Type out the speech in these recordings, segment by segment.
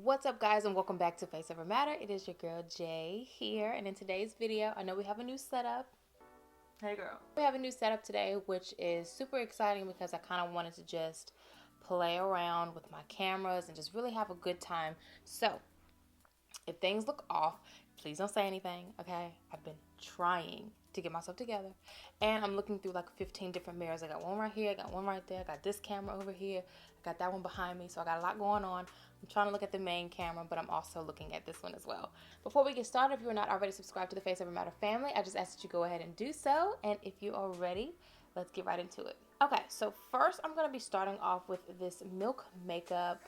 What's up, guys, and welcome back to Faceovermatter. It is your girl Jay here, and in today's video, I know we have a new setup. Hey girl. We have a new setup today, which is super exciting because I kind of wanted to just play around with my cameras and just really have a good time. So if things look off, please don't say anything, okay? I've been trying to get myself together, and I'm looking through like 15 different mirrors. I got one right here, I got one right there, I got this camera over here, I got that one behind me, so I got a lot going on. I'm trying to look at the main camera, but I'm also looking at this one as well. Before we get started, if you are not already subscribed to the Faceovermatter family, I just ask that you go ahead and do so, and if you are ready, let's get right into it. Okay, so first I'm going to be starting off with this Milk Makeup,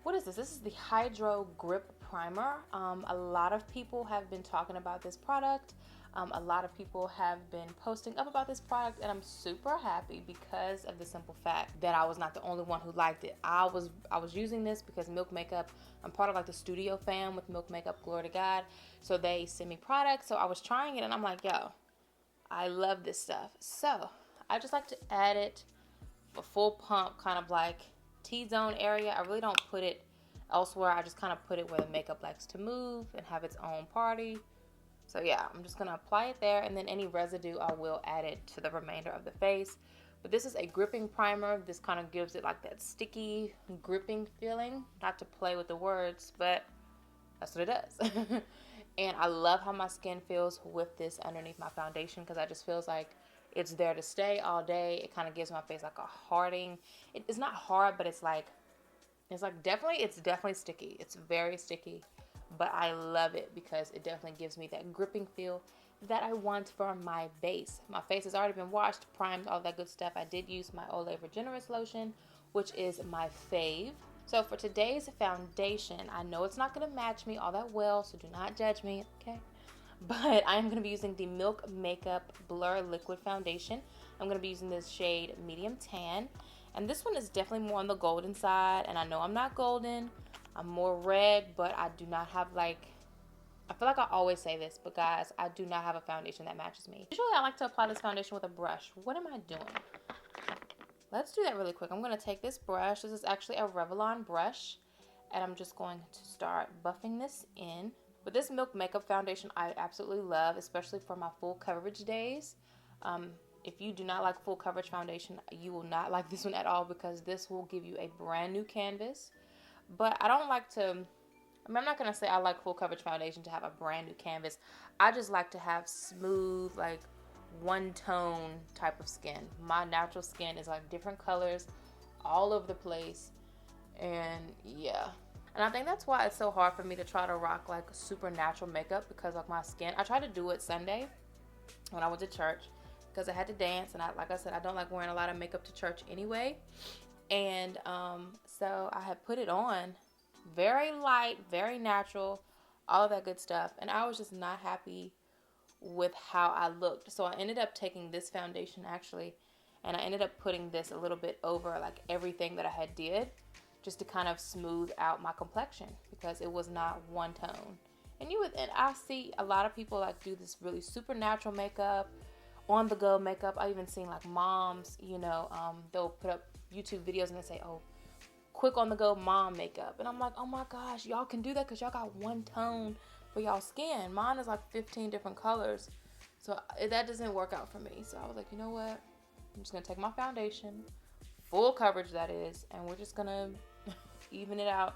what is this? This is the Hydro Grip Primer. A lot of people have been talking about this product. A lot of people have been posting up about this product, and I'm super happy because of the simple fact that I was not the only one who liked it. I was using this because Milk Makeup, I'm part of like the studio fam with Milk Makeup, glory to God. So they send me products. So I was trying it and I'm like, yo, I love this stuff. So I just like to add it for full pump, kind of like T-zone area. I really don't put it elsewhere. I just kind of put it where the makeup likes to move and have its own party. So yeah, I'm just going to apply it there, and then any residue I will add it to the remainder of the face. But this is a gripping primer. This kind of gives it like that sticky gripping feeling. Not to play with the words, but that's what it does. And I love how my skin feels with this underneath my foundation, because I just feels like it's there to stay all day. It kind of gives my face like a harding. It's not hard, but it's definitely sticky. It's very sticky, but I love it because it definitely gives me that gripping feel that I want for my base. My face has already been washed, primed, all that good stuff. I did use my Olay Reginerist lotion, which is my fave. So for today's foundation, I know it's not going to match me all that well, so do not judge me, okay? But I am going to be using the Milk Makeup Blur Liquid Foundation. I'm going to be using this shade Medium Tan. And this one is definitely more on the golden side. And I know I'm not golden. I'm more red, but I do not have I feel like I always say this, but guys, I do not have a foundation that matches me. Usually I like to apply this foundation with a brush. What am I doing? Let's do that really quick. I'm going to take this brush. This is actually a Revlon brush. And I'm just going to start buffing this in. But this Milk Makeup Foundation I absolutely love, especially for my full coverage days. If you do not like full coverage foundation, you will not like this one at all, because this will give you a brand new canvas. But I don't like to, I'm not going to say I like full coverage foundation to have a brand new canvas. I just like to have smooth, like one tone type of skin. My natural skin is like different colors all over the place. And yeah. And I think that's why it's so hard for me to try to rock like super natural makeup, because like my skin, I tried to do it Sunday when I went to church because I had to dance, and like I said, I don't like wearing a lot of makeup to church anyway. And so I had put it on very light, very natural, all of that good stuff, and I was just not happy with how I looked. So I ended up taking this foundation actually, and I ended up putting this a little bit over like everything that I had did, just to kind of smooth out my complexion, because it was not one tone. And I see a lot of people like do this really super natural makeup, on the go makeup. I even seen like moms, they'll put up YouTube videos and they say, oh, quick on the go mom makeup. And I'm like, oh my gosh, y'all can do that because y'all got one tone for y'all skin. Mine is like 15 different colors. So that doesn't work out for me. So I was like, you know what? I'm just going to take my foundation, full coverage that is, and we're just going to even it out.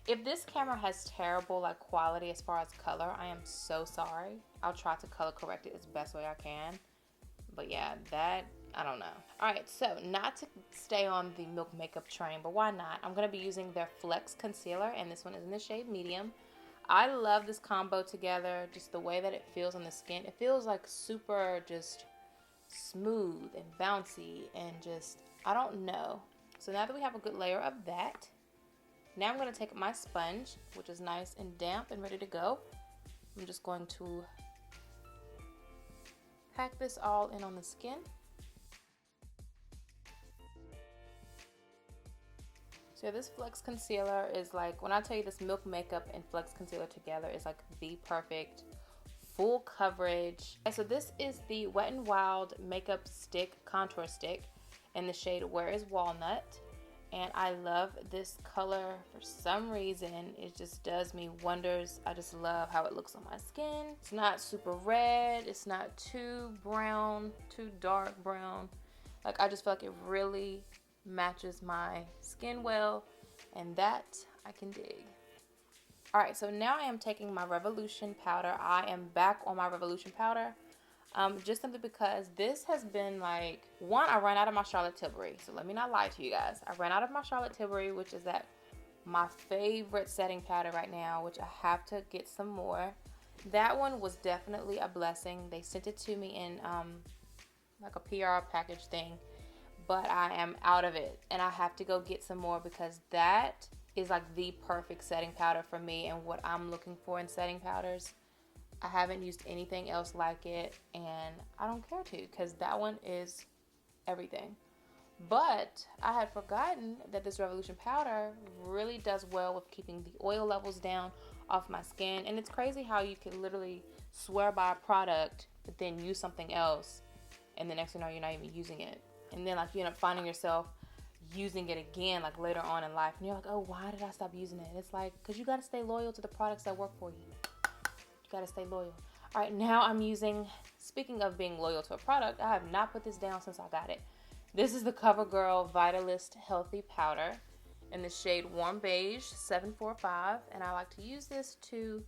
If this camera has terrible like quality as far as color, I am so sorry. I'll try to color correct it as best way I can. But yeah, that, I don't know. Alright, so not to stay on the Milk Makeup train, but why not? I'm going to be using their Flex Concealer, and this one is in the shade Medium. I love this combo together, just the way that it feels on the skin. It feels like super just smooth and bouncy and just, I don't know. So now that we have a good layer of that, now I'm going to take my sponge, which is nice and damp and ready to go. I'm just going to pack this all in on the skin. So this Flex Concealer is like, when I tell you this Milk Makeup and Flex Concealer together is like the perfect full coverage. Okay, so this is the Wet n Wild Makeup Stick Contour Stick in the shade Where is Walnut. And I love this color for some reason. It just does me wonders. I just love how it looks on my skin. It's not super red. It's not too brown, too dark brown. Like, I just feel like it really matches my skin well, and that I can dig. All right, so now I am taking my Revolution powder. I am back on my Revolution powder. Just simply because this has been like, one, I ran out of my Charlotte Tilbury. So let me not lie to you guys. I ran out of my Charlotte Tilbury, which is my favorite setting powder right now, which I have to get some more. That one was definitely a blessing. They sent it to me in like a PR package thing, but I am out of it and I have to go get some more because that is like the perfect setting powder for me and what I'm looking for in setting powders. I haven't used anything else like it, and I don't care to because that one is everything. But I had forgotten that this Revolution powder really does well with keeping the oil levels down off my skin. And it's crazy how you can literally swear by a product but then use something else, and the next thing you know, you're not even using it. And then like you end up finding yourself using it again like later on in life, and you're like, oh, why did I stop using it? And it's like, because you got to stay loyal to the products that work for you. You gotta stay loyal. All right, now I'm using, speaking of being loyal to a product, I have not put this down since I got it. This is the CoverGirl Vitalist Healthy Powder in the shade Warm Beige 745, and I like to use this to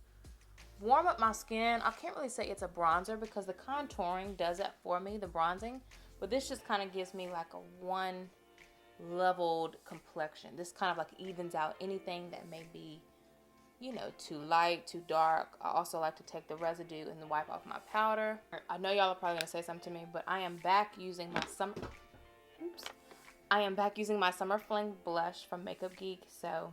warm up my skin. I can't really say it's a bronzer because the contouring does that for me, the bronzing, but this just kind of gives me like a one leveled complexion. This kind of like evens out anything that may be, you know, too light, too dark. I also like to take the residue and wipe off my powder. I know y'all are probably gonna say something to me, but I am back using my summer Fling blush from Makeup Geek. So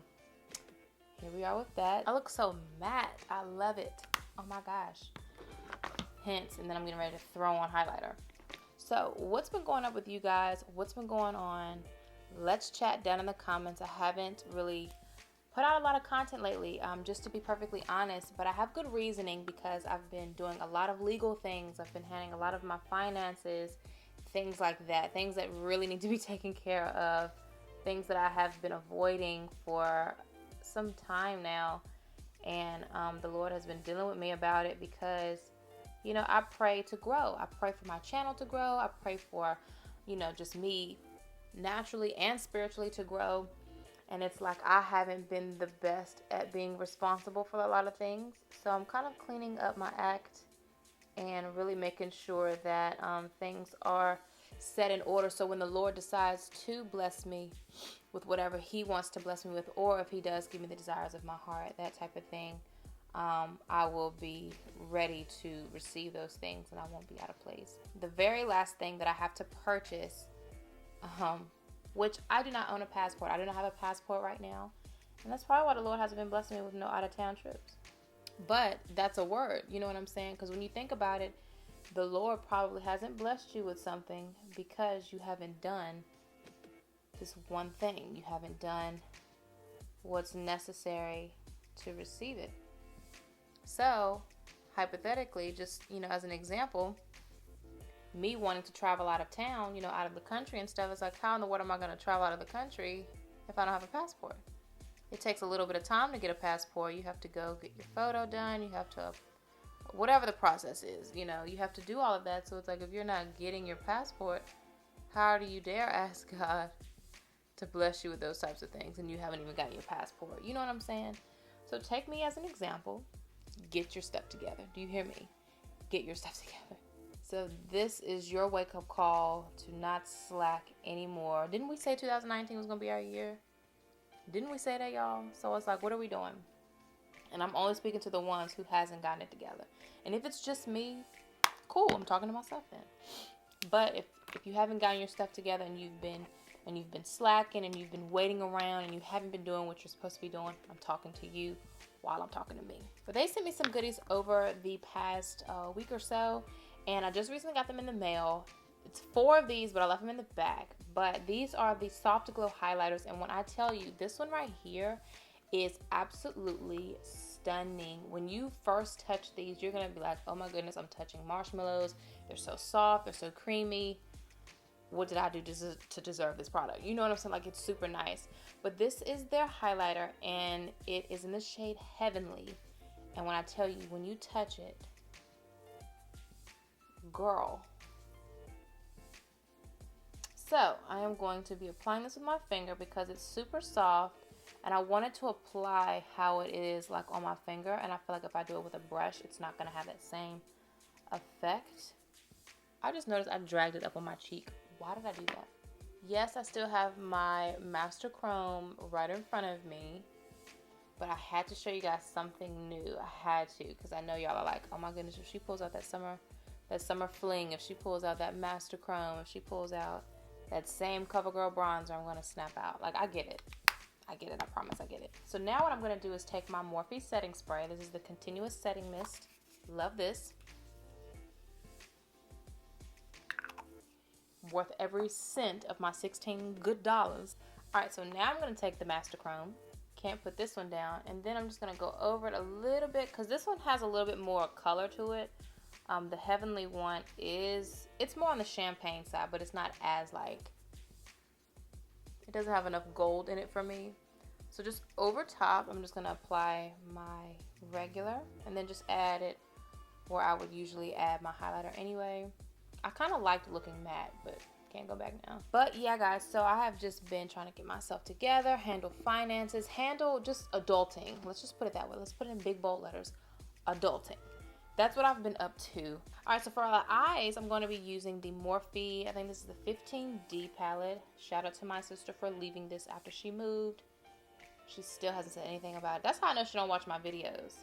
here we are with that. I look so matte. I love it. Oh my gosh. Hints, and then I'm getting ready to throw on highlighter. So what's been going on with you guys? What's been going on? Let's chat down in the comments. I haven't really put out a lot of content lately, just to be perfectly honest, but I have good reasoning because I've been doing a lot of legal things. I've been handling a lot of my finances, things like that, things that really need to be taken care of, things that I have been avoiding for some time now, and the Lord has been dealing with me about it because, you know, I pray to grow. I pray for my channel to grow. I pray for, you know, just me naturally and spiritually to grow. And it's like I haven't been the best at being responsible for a lot of things. So I'm kind of cleaning up my act and really making sure that things are set in order. So when the Lord decides to bless me with whatever he wants to bless me with, or if he does give me the desires of my heart, that type of thing, I will be ready to receive those things and I won't be out of place. The very last thing that I have to purchase, which I do not own a passport. I do not have a passport right now. And that's probably why the Lord hasn't been blessing me with no out-of-town trips. But that's a word, you know what I'm saying? Because when you think about it, the Lord probably hasn't blessed you with something because you haven't done this one thing. You haven't done what's necessary to receive it. So, hypothetically, just, you know, as an example, me wanting to travel out of town, you know, out of the country and stuff, it's like, how in the world am I going to travel out of the country if I don't have a passport? It takes a little bit of time to get a passport. You have to go get your photo done. You have to, whatever the process is, you know, you have to do all of that. So it's like, if you're not getting your passport, how do you dare ask God to bless you with those types of things and you haven't even gotten your passport? You know what I'm saying? So take me as an example. Get your stuff together. Do you hear me? Get your stuff together. So this is your wake-up call to not slack anymore. Didn't we say 2019 was going to be our year? Didn't we say that, y'all? So it's like, what are we doing? And I'm only speaking to the ones who hasn't gotten it together. And if it's just me, cool. I'm talking to myself then. But if you haven't gotten your stuff together and you've been slacking and you've been waiting around and you haven't been doing what you're supposed to be doing, I'm talking to you while I'm talking to me. But they sent me some goodies over the past week or so. And I just recently got them in the mail. It's 4 of these, but I left them in the bag. But these are the Soft Glow highlighters. And when I tell you, this one right here is absolutely stunning. When you first touch these, you're going to be like, oh my goodness, I'm touching marshmallows. They're so soft. They're so creamy. what did I do to deserve this product? You know what I'm saying? Like, it's super nice. But this is their highlighter, and it is in the shade Heavenly. And when I tell you, when you touch it, girl. So I am going to be applying this with my finger because it's super soft, and I want it to apply how it is like on my finger, and I feel like if I do it with a brush, it's not going to have that same effect. I just noticed I dragged it up on my cheek. Why did I do that? Yes, I still have my Master Chrome right in front of me, but I had to show you guys something new. I had to, because I know y'all are like, oh my goodness, if she pulls out that summer Fling, if she pulls out that Master Chrome, if she pulls out that same CoverGirl bronzer, I'm going to snap out. Like, I get it. I get it. I promise I get it. So now what I'm going to do is take my Morphe setting spray. This is the Continuous Setting Mist. Love this. Worth every cent of my 16 good dollars. Alright, so now I'm going to take the Master Chrome. Can't put this one down. And then I'm just going to go over it a little bit, because this one has a little bit more color to it. The Heavenly one it's more on the champagne side, but it's not as like, it doesn't have enough gold in it for me. So just over top, I'm just going to apply my regular, and then just add it where I would usually add my highlighter anyway. I kind of liked looking matte, but can't go back now. But yeah, guys, so I have just been trying to get myself together, handle finances, handle just adulting. Let's just put it that way. Let's put it in big bold letters. Adulting. That's what I've been up to. Alright, so for the eyes, I'm going to be using the Morphe, I think this is the 15D palette. Shout out to my sister for leaving this after she moved. She still hasn't said anything about it. That's how I know she don't watch my videos.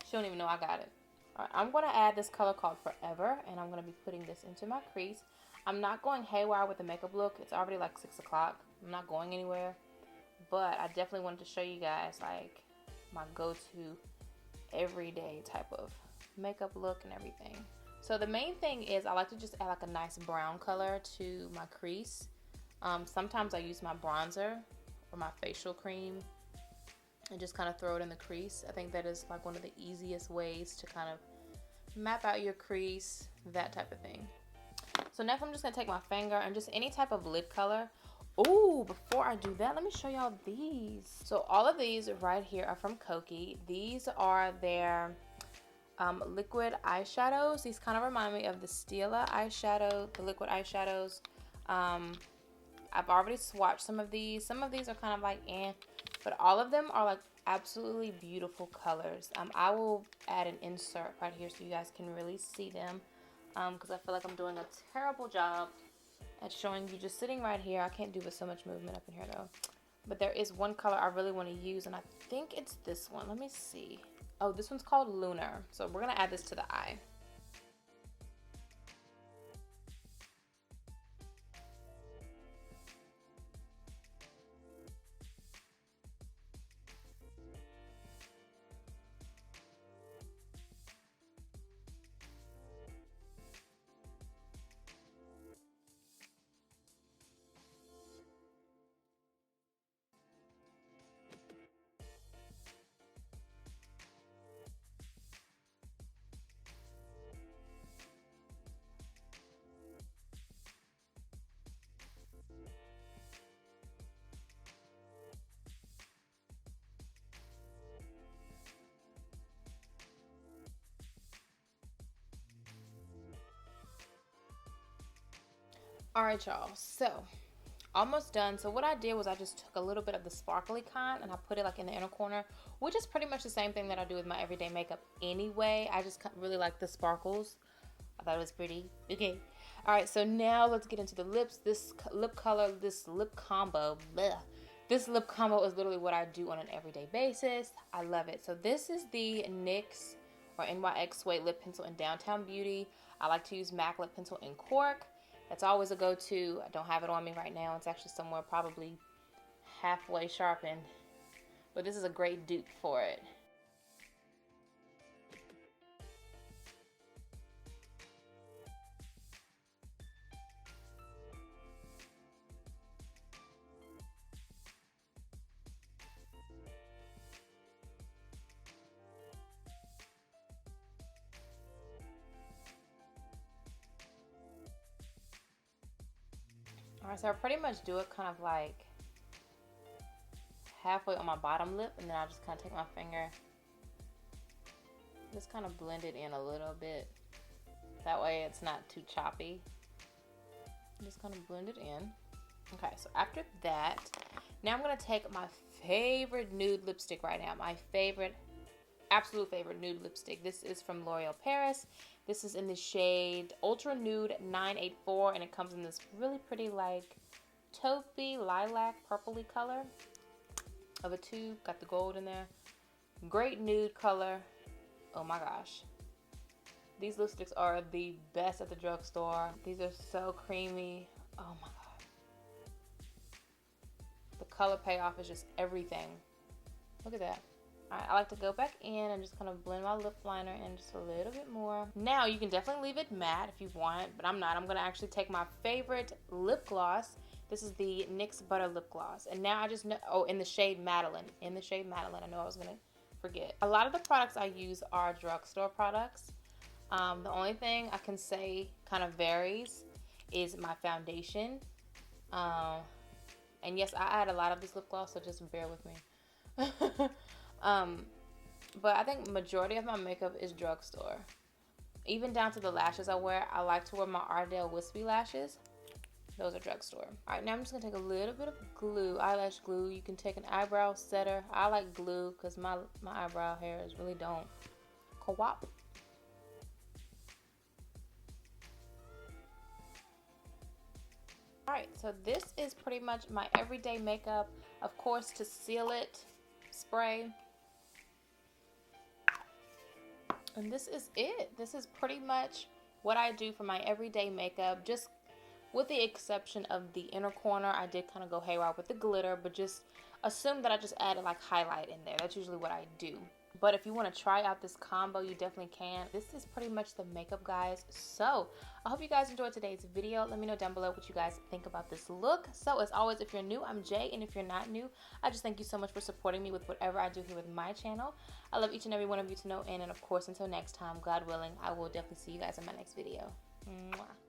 She don't even know I got it. Alright, I'm going to add this color called Forever, and I'm going to be putting this into my crease. I'm not going haywire with the makeup look. It's already like 6 o'clock. I'm not going anywhere. But I definitely wanted to show you guys like my go-to everyday type of makeup look and everything. So the main thing is I like to just add like a nice brown color to my crease. Sometimes I use my bronzer or my facial cream and just kind of throw it in the crease. I think that is like one of the easiest ways to kind of map out your crease, that type of thing. So next I'm just going to take my finger and just any type of lid color. Oh, before I do that, let me show y'all these. So all of these right here are from Koki. These are their liquid eyeshadows. These kind of remind me of the Stila eyeshadow, the liquid eyeshadows. I've already swatched some of these. Some of these are kind of like but all of them are like absolutely beautiful colors. I will add an insert right here so you guys can really see them, because I feel like I'm doing a terrible job at showing you just sitting right here. I can't do with so much movement up in here though. But there is one color I really want to use, and I think it's this one. Let me see. Oh, this one's called Lunar. So we're going to add this to the eye. Alright, y'all, so almost done. So what I did was I just took a little bit of the sparkly kind and I put it like in the inner corner, which is pretty much the same thing that I do with my everyday makeup anyway. I just really like the sparkles. I thought it was pretty. Okay. Alright, so now let's get into the lips. This lip color, this lip combo, bleh. This lip combo is literally what I do on an everyday basis. I love it. So this is the NYX or NYX Suede Lip Pencil in Downtown Beauty. I like to use MAC Lip Pencil in Cork. That's always a go-to. I don't have it on me right now. It's actually somewhere probably halfway sharpened. But this is a great dupe for it. Alright, so I pretty much do it kind of like halfway on my bottom lip, and then I'll just kind of take my finger, just kind of blend it in a little bit. That way it's not too choppy. Just kind of blend it in. Okay, so after that, now I'm going to take my favorite nude lipstick right now. My favorite, absolute favorite nude lipstick. This is from L'Oreal Paris. This is in the shade Ultra Nude 984, and it comes in this really pretty like taupey, lilac, purpley color of a tube. Got the gold in there. Great nude color. Oh my gosh. These lipsticks are the best at the drugstore. These are so creamy. Oh my god. The color payoff is just everything. Look at that. Alright, I like to go back in and just kind of blend my lip liner in just a little bit more. Now, you can definitely leave it matte if you want, but I'm not. I'm going to actually take my favorite lip gloss. This is the NYX Butter Lip Gloss. And now I just know, oh, in the shade Madeline. In the shade Madeline. I know I was going to forget. A lot of the products I use are drugstore products. The only thing I can say kind of varies is my foundation. And yes, I add a lot of this lip gloss, so just bear with me. But I think majority of my makeup is drugstore. Even down to the lashes I wear. I like to wear my Ardell Wispy lashes. Those are drugstore. Alright, now I'm just going to take a little bit of glue, eyelash glue. You can take an eyebrow setter. I like glue because my eyebrow hairs really don't co-op. Alright, so this is pretty much my everyday makeup. Of course, to seal it, spray. And this is it. This is pretty much what I do for my everyday makeup. Just with the exception of the inner corner, I did kind of go haywire with the glitter, but just assume that I just added like highlight in there. That's usually what I do. But if you want to try out this combo, you definitely can. This is pretty much the makeup, guys. So I hope you guys enjoyed today's video. Let me know down below what you guys think about this look. So as always, if you're new, I'm Jay, and if you're not new, I just thank you so much for supporting me with whatever I do here with my channel. I love each and every one of you to know, and of course, until next time, God willing, I will definitely see you guys in my next video. Mwah.